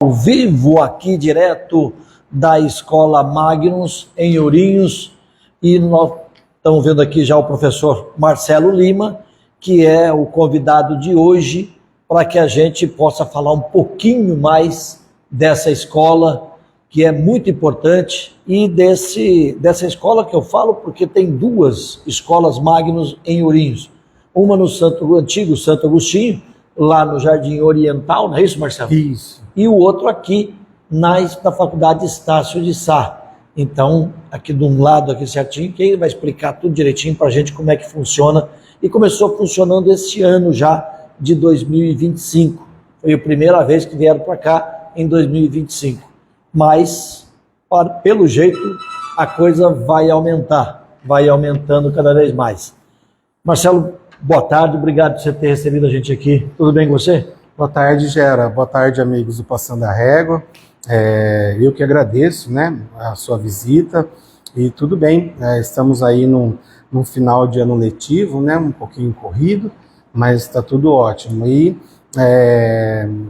Ao vivo aqui direto da Escola Magnus em Ourinhos, e nós estamos vendo aqui já o professor Marcelo Lima, que é o convidado de hoje, para que a gente possa falar um pouquinho mais dessa escola, que é muito importante, e dessa escola que eu falo porque tem duas escolas Magnus em Ourinhos, uma no antigo Santo Agostinho, lá no Jardim Oriental, não é isso, Marcelo? Isso. E o outro aqui na Faculdade Estácio de Sá. Então, aqui de um lado, aqui certinho, quem vai explicar tudo direitinho para a gente como é que funciona. E começou funcionando esse ano já, de 2025. Foi a primeira vez que vieram para cá, em 2025. Mas, pelo jeito, a coisa vai aumentar. Vai aumentando cada vez mais. Marcelo, boa tarde, obrigado por você ter recebido a gente aqui. Tudo bem com você? Boa tarde, Gera. Boa tarde, amigos do Passando a Régua. Eu que agradeço, né, a sua visita. E tudo bem, estamos aí num final de ano letivo, né, um pouquinho corrido, mas está tudo ótimo. E,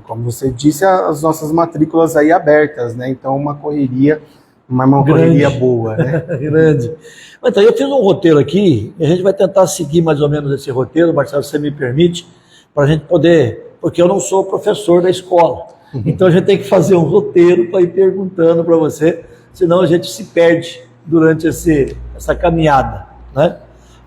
como você disse, as nossas matrículas aí abertas, né, então uma correria boa, né? Grande. Então, eu fiz um roteiro aqui, e a gente vai tentar seguir mais ou menos esse roteiro, Marcelo, se você me permite, para a gente poder, porque eu não sou professor da escola, então a gente tem que fazer um roteiro para ir perguntando para você, senão a gente se perde durante essa caminhada, né?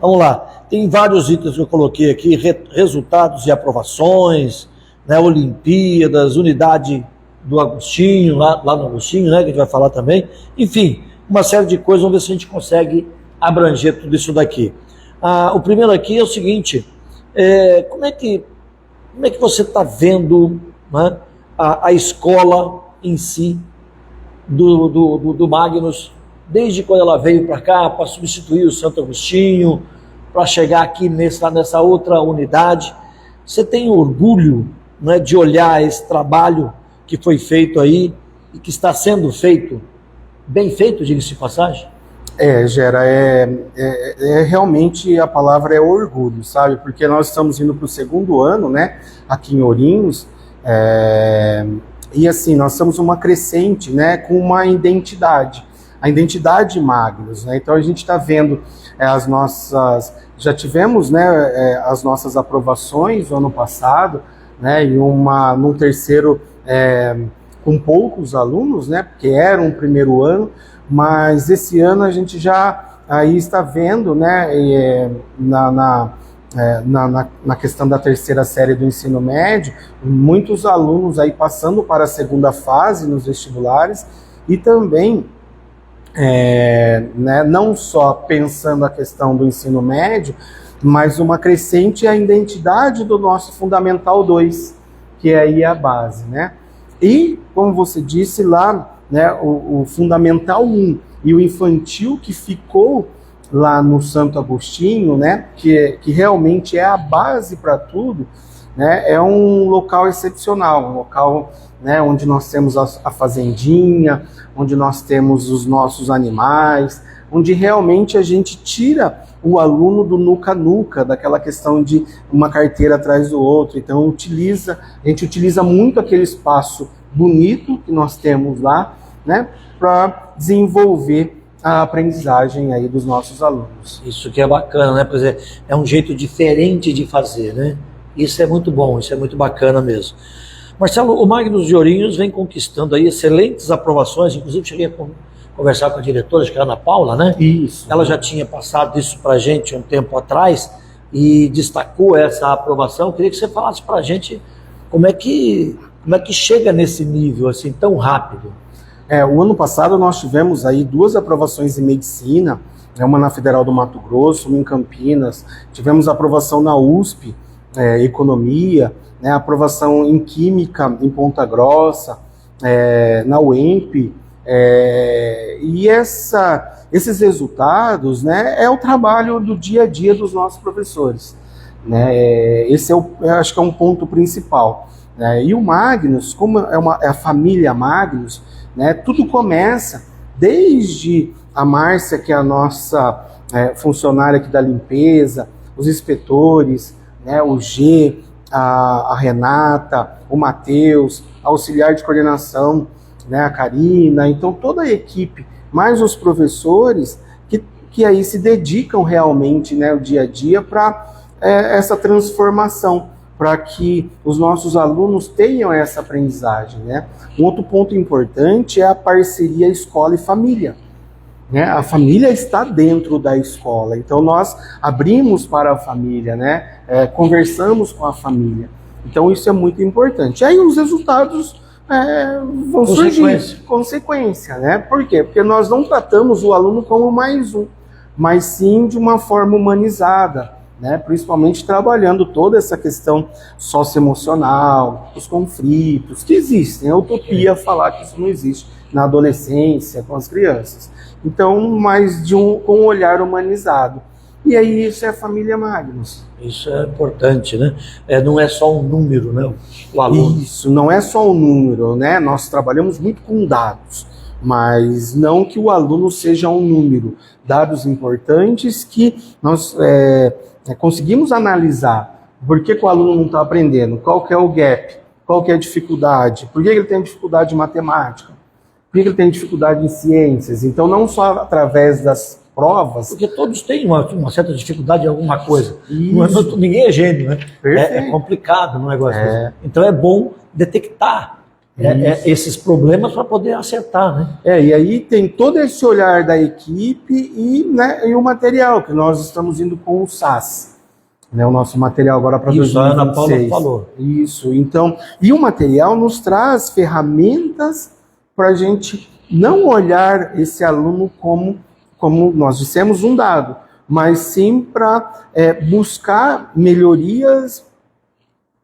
Vamos lá, tem vários itens que eu coloquei aqui, resultados e aprovações, né, Olimpíadas, unidade do Agostinho, lá no Agostinho, né, que a gente vai falar também, enfim, uma série de coisas, vamos ver se a gente consegue abranger tudo isso daqui. O primeiro aqui é o seguinte, como é que você está vendo, né, a escola em si do Magnus, desde quando ela veio para cá, para substituir o Santo Agostinho, para chegar aqui nessa outra unidade? Você tem orgulho, né, de olhar esse trabalho que foi feito aí e que está sendo feito, bem feito, diga-se de passagem? Gera, realmente a palavra é orgulho, sabe? Porque nós estamos indo para o segundo ano, né, aqui em Ourinhos, e assim, nós estamos uma crescente, né, com uma identidade, a identidade Magnus, né? Então a gente está vendo já tivemos, né, as nossas aprovações no ano passado, né, e num terceiro com poucos alunos, né, porque era um primeiro ano, mas esse ano a gente já aí está vendo, né, na questão da terceira série do ensino médio, muitos alunos aí passando para a segunda fase nos vestibulares e também, né, não só pensando a questão do ensino médio, mas uma crescente a identidade do nosso Fundamental 2, que é aí a base, né? E, como você disse lá, né, o Fundamental 1 e o infantil que ficou lá no Santo Agostinho, né, que realmente é a base para tudo, né, é um local excepcional, um local, né, onde nós temos a fazendinha, onde nós temos os nossos animais, onde realmente a gente tira o aluno do nuca-nuca, daquela questão de uma carteira atrás do outro. Então a gente utiliza muito aquele espaço bonito que nós temos lá, né, para desenvolver a aprendizagem aí dos nossos alunos. Isso que é bacana, né? Pois é um jeito diferente de fazer, né? Isso é muito bom, isso é muito bacana mesmo. Marcelo, o Magnus de Ourinhos vem conquistando aí excelentes aprovações, inclusive cheguei a conversar com a diretora, acho que era a Ana Paula, né? Isso. Ela já tinha passado isso para a gente um tempo atrás e destacou essa aprovação. Eu queria que você falasse para a gente como é que chega nesse nível assim tão rápido. O ano passado nós tivemos aí 2 aprovações em medicina, uma na Federal do Mato Grosso, uma em Campinas, tivemos aprovação na USP, Economia, né, aprovação em Química em Ponta Grossa, na UEMP, e esses resultados, né, é o trabalho do dia a dia dos nossos professores, né? Esse eu acho que é um ponto principal, né? E o Magnus, como é a família Magnus, né, tudo começa desde a Márcia, que é a nossa funcionária aqui da limpeza, os inspetores, né, o G, a Renata, o Matheus, auxiliar de coordenação, né, a Karina, então toda a equipe, mais os professores, que aí se dedicam realmente, né, o dia a dia para essa transformação, para que os nossos alunos tenham essa aprendizagem, né? Um outro ponto importante é a parceria escola e família, né? A família está dentro da escola, então nós abrimos para a família, né? Conversamos com a família, então isso é muito importante. Aí os resultados vão surgir, consequência, né? Por quê? Porque nós não tratamos o aluno como mais um, mas sim de uma forma humanizada, né? Principalmente trabalhando toda essa questão socioemocional, os conflitos que existem. É utopia falar que isso não existe na adolescência, com as crianças. Então, mais com um olhar humanizado. E aí isso é a família Magnus. Isso é importante, né? Não é só um número, né? O aluno. Isso, não é só um número, né? Nós trabalhamos muito com dados, mas não que o aluno seja um número. Dados importantes que nós conseguimos analisar. Por que o aluno não está aprendendo? Qual que é o gap? Qual que é a dificuldade? Por que ele tem dificuldade em matemática? Por que ele tem dificuldade em ciências? Então, não só através das provas... Porque todos têm uma certa dificuldade em alguma coisa. Ninguém é gênio, né? É complicado no negócio. Então, é bom detectar esses problemas para poder acertar, né? E aí tem todo esse olhar da equipe e o material, que nós estamos indo com o SAS, né, o nosso material agora para 2026. Isso, a Ana Paula falou. Isso, então, e o material nos traz ferramentas para a gente não olhar esse aluno como nós dissemos, um dado, mas sim para buscar melhorias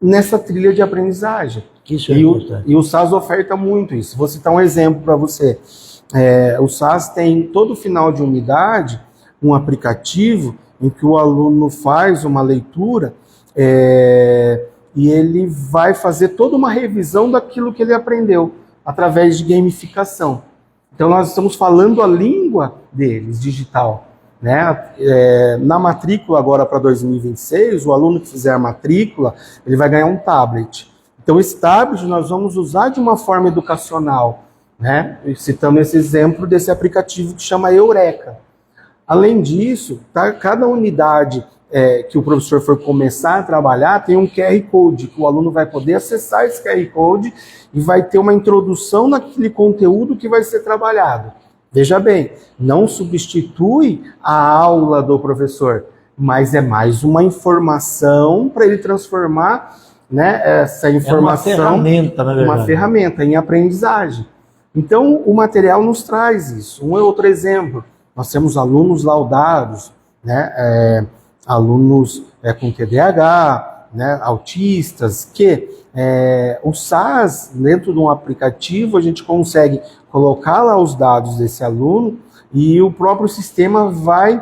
nessa trilha de aprendizagem. Isso é importante. E o SAS oferta muito isso. Vou citar um exemplo para você. O SAS tem, todo final de unidade, um aplicativo em que o aluno faz uma leitura e ele vai fazer toda uma revisão daquilo que ele aprendeu, através de gamificação. Então nós estamos falando a língua deles, digital, né? Na matrícula agora para 2026, o aluno que fizer a matrícula, ele vai ganhar um tablet. Então esse tablet nós vamos usar de uma forma educacional, né? Citando esse exemplo desse aplicativo que chama Eureka. Além disso, cada unidade que o professor for começar a trabalhar tem um QR Code, que o aluno vai poder acessar esse QR Code e vai ter uma introdução naquele conteúdo que vai ser trabalhado. Veja bem, não substitui a aula do professor, mas é mais uma informação para ele transformar, né, essa informação uma ferramenta em aprendizagem. Então, o material nos traz isso. Um outro exemplo, nós temos alunos laudados, né, alunos com TDAH, né, autistas, que o SAS, dentro de um aplicativo, a gente consegue colocar lá os dados desse aluno e o próprio sistema vai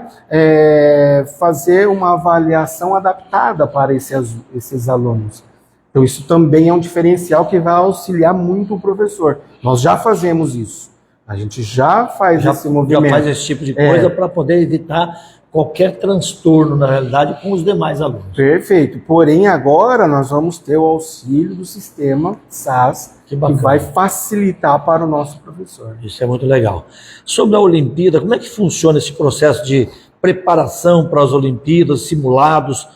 fazer uma avaliação adaptada para esses alunos. Então isso também é um diferencial que vai auxiliar muito o professor. Nós já fazemos isso. A gente já faz esse movimento. Já faz esse tipo de coisa para poder evitar qualquer transtorno, na realidade, com os demais alunos. Perfeito. Porém, agora nós vamos ter o auxílio do sistema SAS, que vai facilitar para o nosso professor. Isso é muito legal. Sobre a Olimpíada, como é que funciona esse processo de preparação para as Olimpíadas, simulados?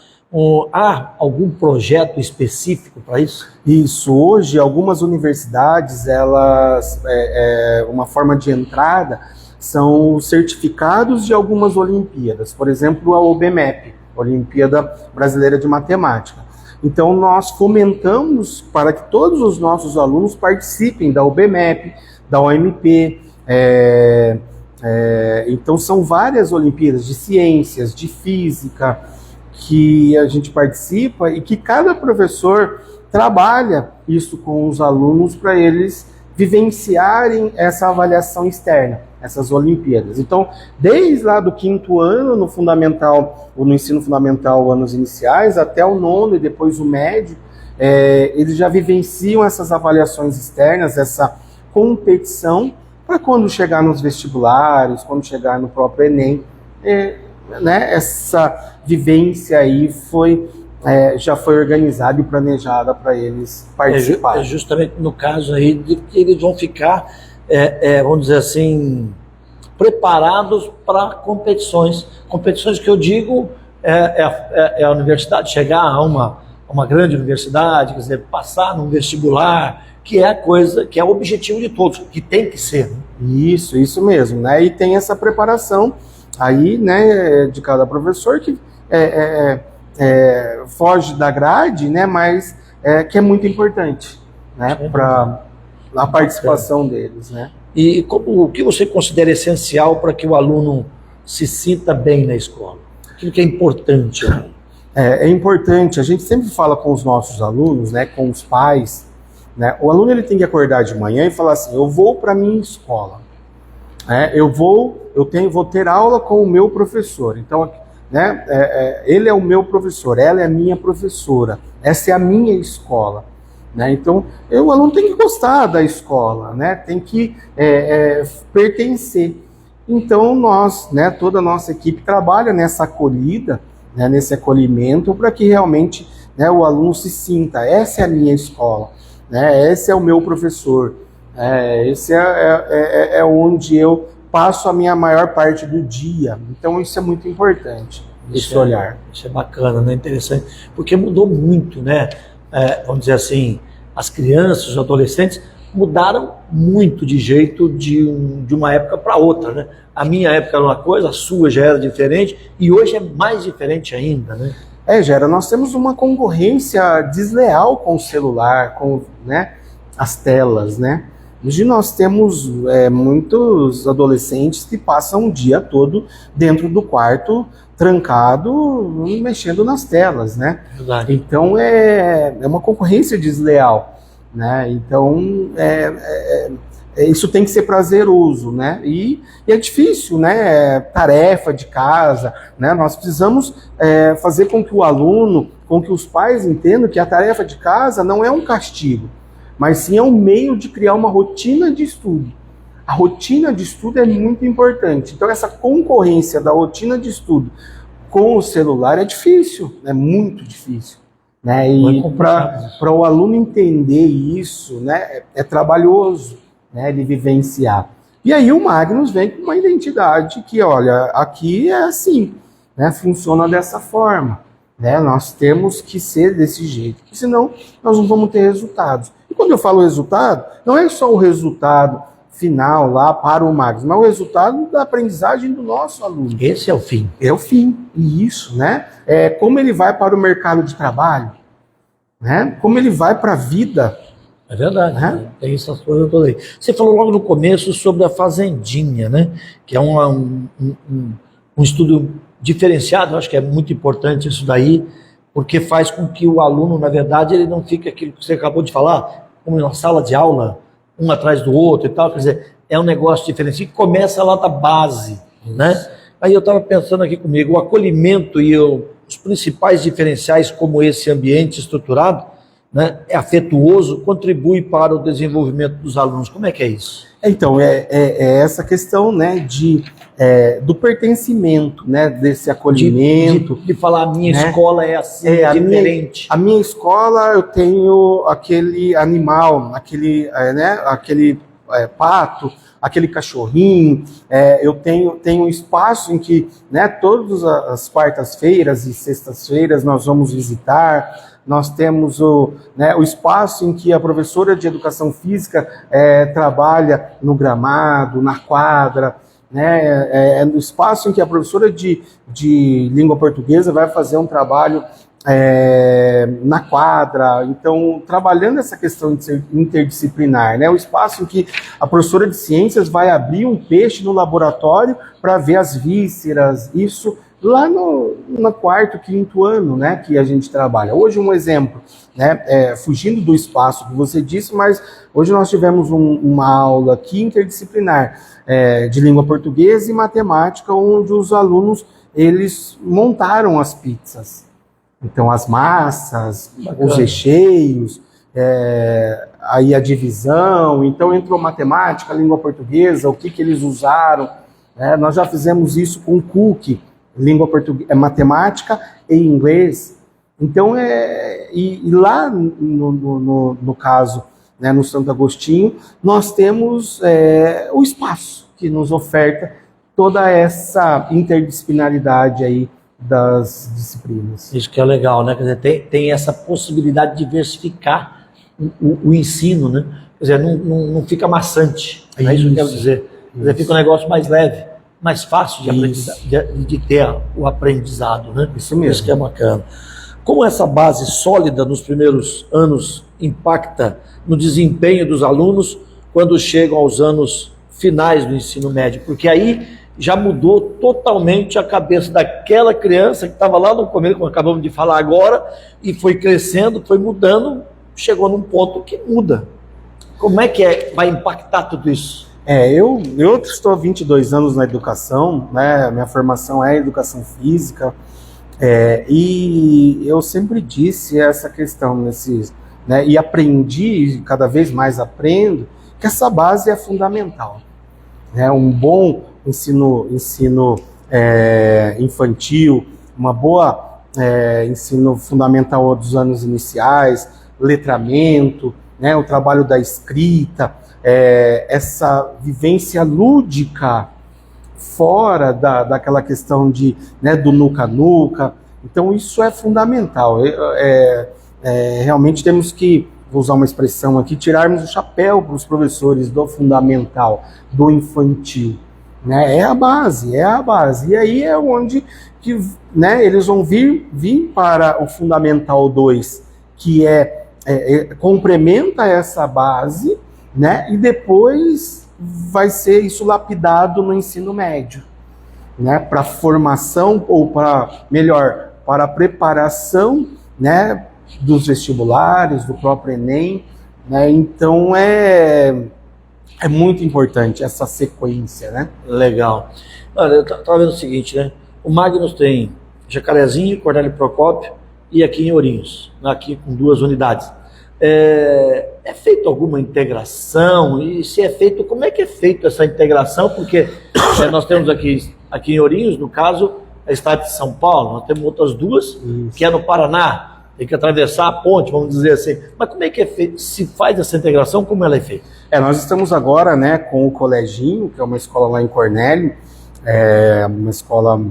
Há algum projeto específico para isso? Isso. Hoje, algumas universidades, elas, uma forma de entrada, são certificados de algumas Olimpíadas. Por exemplo, a OBMEP, Olimpíada Brasileira de Matemática. Então, nós fomentamos para que todos os nossos alunos participem da OBMEP, da OMP. Então, são várias Olimpíadas de ciências, de física, que a gente participa e que cada professor trabalha isso com os alunos para eles vivenciarem essa avaliação externa, essas Olimpíadas. Então, desde lá do 5º ano, no fundamental, ou no ensino fundamental, anos iniciais, até o 9º e depois o médio, eles já vivenciam essas avaliações externas, essa competição, para quando chegar nos vestibulares, quando chegar no próprio Enem, né, essa vivência aí foi já foi organizada e planejada para eles participarem. É justamente no caso aí de que eles vão ficar, vamos dizer assim, preparados para competições. Competições que eu digo a universidade, chegar a uma grande universidade, quer dizer, passar num vestibular, que é a coisa, que é o objetivo de todos, que tem que ser. Né? Isso mesmo, né? E tem essa preparação aí, né, de cada professor que foge da grade, né, mas que é muito importante, né, para a participação deles, né? E o que você considera essencial para que o aluno se sinta bem na escola? Aquilo que é importante. É importante, a gente sempre fala com os nossos alunos, né, com os pais, né, o aluno ele tem que acordar de manhã e falar assim, eu vou para a minha escola, eu vou ter aula com o meu professor, então, né, ele é o meu professor, ela é a minha professora, essa é a minha escola, né, então o aluno tem que gostar da escola, né, tem que pertencer. Então nós, né, toda a nossa equipe trabalha nessa acolhida, né, nesse acolhimento, para que realmente, né, o aluno se sinta, essa é a minha escola, né, esse é o meu professor, esse é onde eu passo a minha maior parte do dia. Então isso é muito importante, esse olhar. Isso é bacana, né, interessante, porque mudou muito, né, vamos dizer assim, as crianças, os adolescentes mudaram muito de jeito de uma época para outra, né? A minha época era uma coisa, a sua já era diferente e hoje é mais diferente ainda, né? Gera, nós temos uma concorrência desleal com o celular, com, né, as telas, né? Hoje nós temos muitos adolescentes que passam o dia todo dentro do quarto, trancado, mexendo nas telas, né? Verdade. Então é uma concorrência desleal. Né? Então, isso tem que ser prazeroso, né? E é difícil, né? Tarefa de casa, né? Nós precisamos fazer com que o aluno, com que os pais entendam que a tarefa de casa não é um castigo, mas sim é um meio de criar uma rotina de estudo. A rotina de estudo é muito importante. Então, essa concorrência da rotina de estudo com o celular é difícil, é muito difícil. Né? E para o aluno entender isso, né, é trabalhoso, né, ele vivenciar. E aí o Magnus vem com uma identidade que, olha, aqui é assim, né, funciona dessa forma. Né, nós temos que ser desse jeito, porque senão nós não vamos ter resultados. E quando eu falo resultado, não é só o resultado final lá para o Magnus, mas o resultado da aprendizagem do nosso aluno. Esse é o fim. É o fim, e isso, né? Como ele vai para o mercado de trabalho, né? Como ele vai para a vida. É verdade, né? Tem essas coisas todas aí. Você falou logo no começo sobre a Fazendinha, né? Que é um estudo diferenciado, eu acho que é muito importante isso daí, porque faz com que o aluno, na verdade, ele não fique aquilo que você acabou de falar, como uma sala de aula, um atrás do outro e tal, quer dizer, é um negócio diferente, que começa lá da base, né? Aí eu estava pensando aqui comigo, o acolhimento e os principais diferenciais como esse ambiente estruturado, né, é afetuoso, contribui para o desenvolvimento dos alunos. Como é que é isso? Então, essa questão, né, do pertencimento, né, desse acolhimento. De falar, a minha, né, escola é assim, diferente. A minha escola, eu tenho aquele animal, aquele pato, aquele cachorrinho, eu tenho um espaço em que, né, todas as quartas-feiras e sextas-feiras nós vamos visitar. Nós temos o espaço em que a professora de educação física trabalha no gramado, na quadra, né? No espaço em que a professora de língua portuguesa vai fazer um trabalho na quadra. Então, trabalhando essa questão interdisciplinar, né? O espaço em que a professora de ciências vai abrir um peixe no laboratório para ver as vísceras, isso lá no quarto, quinto ano, né, que a gente trabalha. Hoje um exemplo, né, fugindo do espaço que você disse, mas hoje nós tivemos uma aula aqui interdisciplinar de língua portuguesa e matemática, onde os alunos, eles montaram as pizzas. Então as massas, os recheios, aí a divisão, então entrou matemática, língua portuguesa, o que eles usaram. Nós já fizemos isso com cookie, língua portuguesa, matemática e inglês, Então, e lá no caso, né, no Santo Agostinho, nós temos o espaço que nos oferta toda essa interdisciplinaridade aí das disciplinas. Isso que é legal, né? Quer dizer, tem essa possibilidade de diversificar o ensino, né? Quer dizer, não fica maçante, é isso que eu quero dizer. Quer dizer, fica um negócio mais leve, mais fácil de ter o aprendizado, né? Isso mesmo. Isso que é bacana. Como essa base sólida nos primeiros anos impacta no desempenho dos alunos quando chegam aos anos finais do ensino médio? Porque aí já mudou totalmente a cabeça daquela criança que estava lá no começo, como acabamos de falar agora, e foi crescendo, foi mudando, chegou num ponto que muda. Como é que vai impactar tudo isso? Eu estou há 22 anos na educação, né? Minha formação é educação física, e eu sempre disse essa questão, né? E aprendi, cada vez mais aprendo, que essa base é fundamental. Né? Um bom ensino infantil, uma boa ensino fundamental dos anos iniciais, letramento, né? O trabalho da escrita, essa vivência lúdica fora daquela questão né, do nuca-nuca. Então isso é fundamental. Realmente temos que, vou usar uma expressão aqui, tirarmos o chapéu para os professores do fundamental, do infantil. Né? É a base. E aí é onde que, né, eles vão vir para o Fundamental 2, que complementa essa base, né? E depois vai ser isso lapidado no ensino médio, né? Para formação, ou para a preparação, né, dos vestibulares, do próprio Enem, né? Então é muito importante essa sequência, né? Legal. Olha, eu estava vendo o seguinte, né? O Magnus tem Jacarezinho, Cornélio Procópio e aqui em Ourinhos, aqui com 2 unidades. É feita alguma integração? E se é feito, como é que é feita essa integração? Porque nós temos aqui em Ourinhos, no caso, a estado de São Paulo, nós temos outras 2, que é no Paraná, tem que atravessar a ponte, vamos dizer assim. Mas como é que é feito? Se faz essa integração, como ela é feita? Nós estamos agora, né, com o Coleginho, que é uma escola lá em Cornélio, uma escola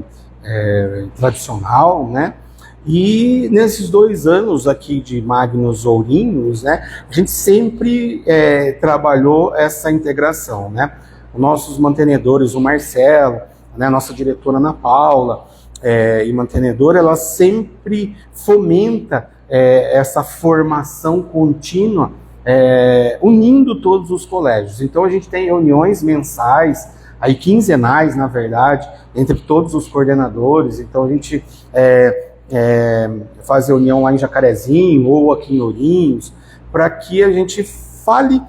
tradicional, né? E nesses 2 anos aqui de Magnus Ourinhos, né, a gente sempre trabalhou essa integração, né? Os nossos mantenedores, o Marcelo, né, a nossa diretora Ana Paula, e mantenedora, ela sempre fomenta essa formação contínua, unindo todos os colégios. Então a gente tem reuniões mensais, aí quinzenais, na verdade, entre todos os coordenadores. Então a gente faz reunião lá em Jacarezinho ou aqui em Ourinhos, para que a gente fale,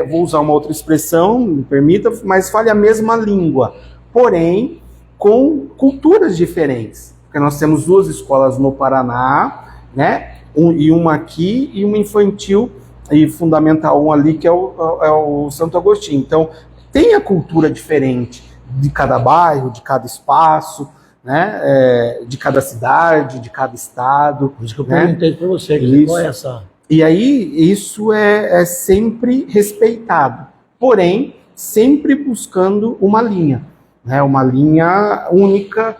vou usar uma outra expressão, me permita, mas fale a mesma língua, porém com culturas diferentes. Porque nós temos 2 escolas no Paraná, né? E uma aqui e uma infantil e fundamental 1 ali, que é o Santo Agostinho. Então, tem a cultura diferente de cada bairro, de cada espaço, né? De cada cidade, de cada estado. Por isso que eu né? perguntei para você, qual é essa... E aí, isso é sempre respeitado, porém, sempre buscando uma linha, né? Uma linha única,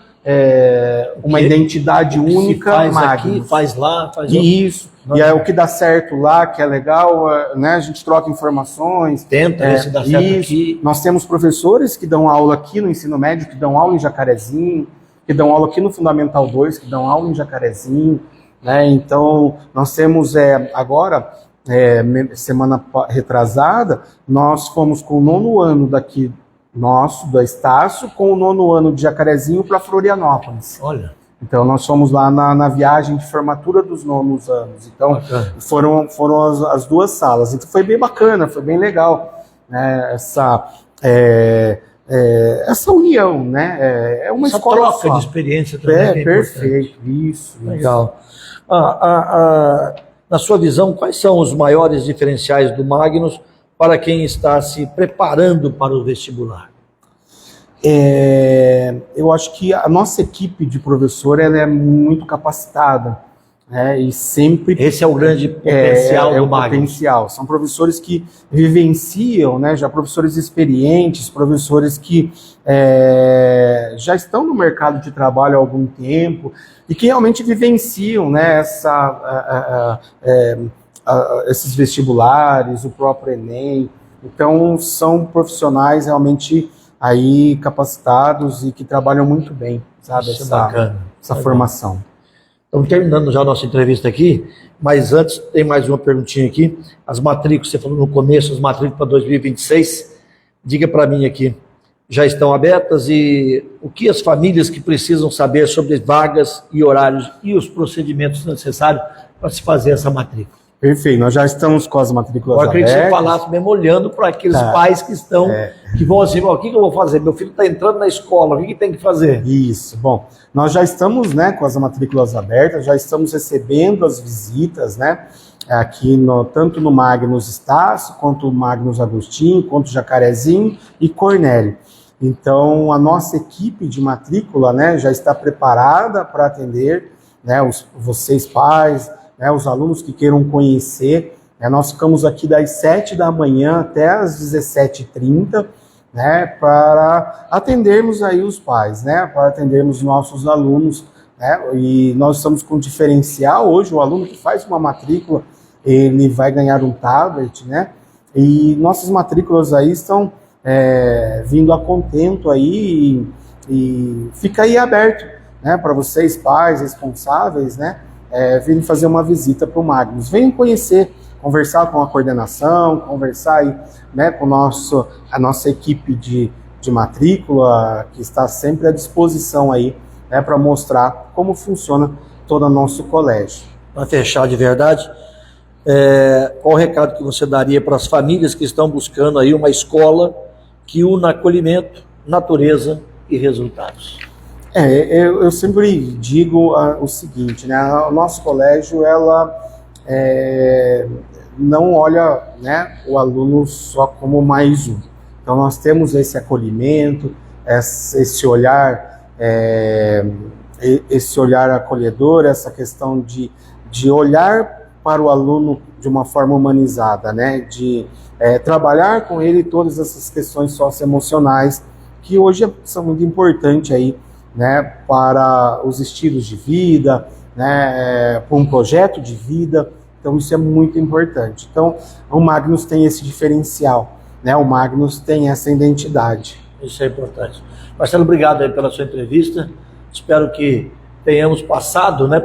uma identidade única. Faz aqui, faz lá, faz isso. E é o que dá certo lá, que é legal, né? A gente troca informações. Tenta ver se dá certo aqui. Nós temos professores que dão aula aqui no ensino médio, que dão aula em Jacarezinho, que dão aula aqui no Fundamental 2, que dão aula em Jacarezinho, né? Então, nós temos agora, semana retrasada, nós fomos com o 9º ano daqui nosso, da Estácio, com o 9º ano de Jacarezinho para Florianópolis. Olha. Então, nós fomos lá na viagem de formatura dos 9º anos. Então, foram as 2 salas. Então, foi bem bacana, foi bem legal, né? Essa união, né? É uma essa escola troca só. de experiência também. Perfeito, isso. Legal. Na sua visão, quais são os maiores diferenciais do Magnus para quem está se preparando para o vestibular? Eu acho que a nossa equipe de professor ela é muito capacitada, E sempre Esse é o grande potencial do Magnus. Potencial. São professores que vivenciam, né, já professores experientes, professores que já estão no mercado de trabalho há algum tempo e que realmente vivenciam, né, esses vestibulares, o próprio Enem. Então, são profissionais realmente aí capacitados e que trabalham muito bem, sabe, Isso é bacana. Essa formação. Estamos terminando já a nossa entrevista aqui, mas antes tem mais uma perguntinha aqui. As matrículas, você falou no começo, as matrículas para 2026, diga para mim aqui, já estão abertas e o que as famílias que precisam saber sobre vagas e horários e os procedimentos necessários para se fazer essa matrícula? Perfeito, nós já estamos com as matrículas abertas. Eu queria que você abertas. falasse mesmo olhando para aqueles pais que estão, que vão assim, o que eu vou fazer? Meu filho está entrando na escola, o que tem que fazer? Isso, bom, nós já estamos, né, com as matrículas abertas, já estamos recebendo as visitas, né, aqui tanto no Magnus Estácio, quanto no Magnus Agostinho, quanto Jacarezinho e Cornélio. Então, a nossa equipe de matrícula, né, já está preparada para atender, né, vocês pais, né, os alunos que queiram conhecer. Nós ficamos aqui das 7 da manhã até as 17h30, né, para atendermos aí os pais, né, para atendermos nossos alunos, né, e nós estamos com diferencial hoje. O aluno que faz uma matrícula, ele vai ganhar um tablet, né, e nossas matrículas aí estão vindo a contento aí e fica aí aberto, né, para vocês pais responsáveis, né, virem fazer uma visita para o Magnus. Venham conhecer, conversar com a coordenação, conversar aí, né, com a nossa equipe de matrícula, que está sempre à disposição aí, né, para mostrar como funciona todo o nosso colégio. Para fechar de verdade, qual o recado que você daria para as famílias que estão buscando aí uma escola que una acolhimento, natureza e resultados? Eu sempre digo o seguinte, né? O nosso colégio, ela não olha, né, o aluno só como mais um. Então, nós temos esse acolhimento, esse olhar acolhedor, essa questão de olhar para o aluno de uma forma humanizada, né? De trabalhar com ele todas essas questões socioemocionais que hoje são muito importantes aí, né, para os estilos de vida, né, para um projeto de vida. Então isso é muito importante. Então o Magnus tem esse diferencial, né, o Magnus tem essa identidade. Isso é importante. Marcelo, obrigado aí pela sua entrevista. Espero que tenhamos passado, né,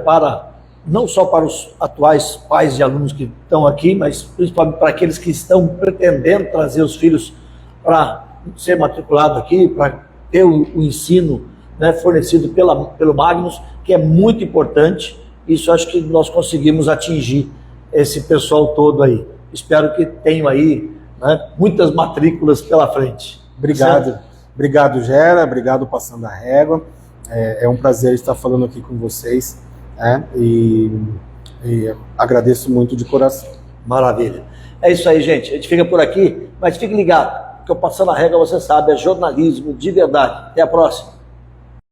não só para os atuais pais de alunos que estão aqui, mas principalmente para aqueles que estão pretendendo trazer os filhos para ser matriculado aqui, para ter o ensino, né, fornecido pelo Magnus, que é muito importante. Isso acho que nós conseguimos atingir esse pessoal todo aí. Espero que tenham aí, né, muitas matrículas pela frente. Obrigado. Certo? Obrigado, Gera. Obrigado, Passando a Régua. É um prazer estar falando aqui com vocês, né, e agradeço muito de coração. Maravilha. É isso aí, gente. A gente fica por aqui, mas fique ligado, porque o Passando a Régua, você sabe, é jornalismo de verdade. Até a próxima.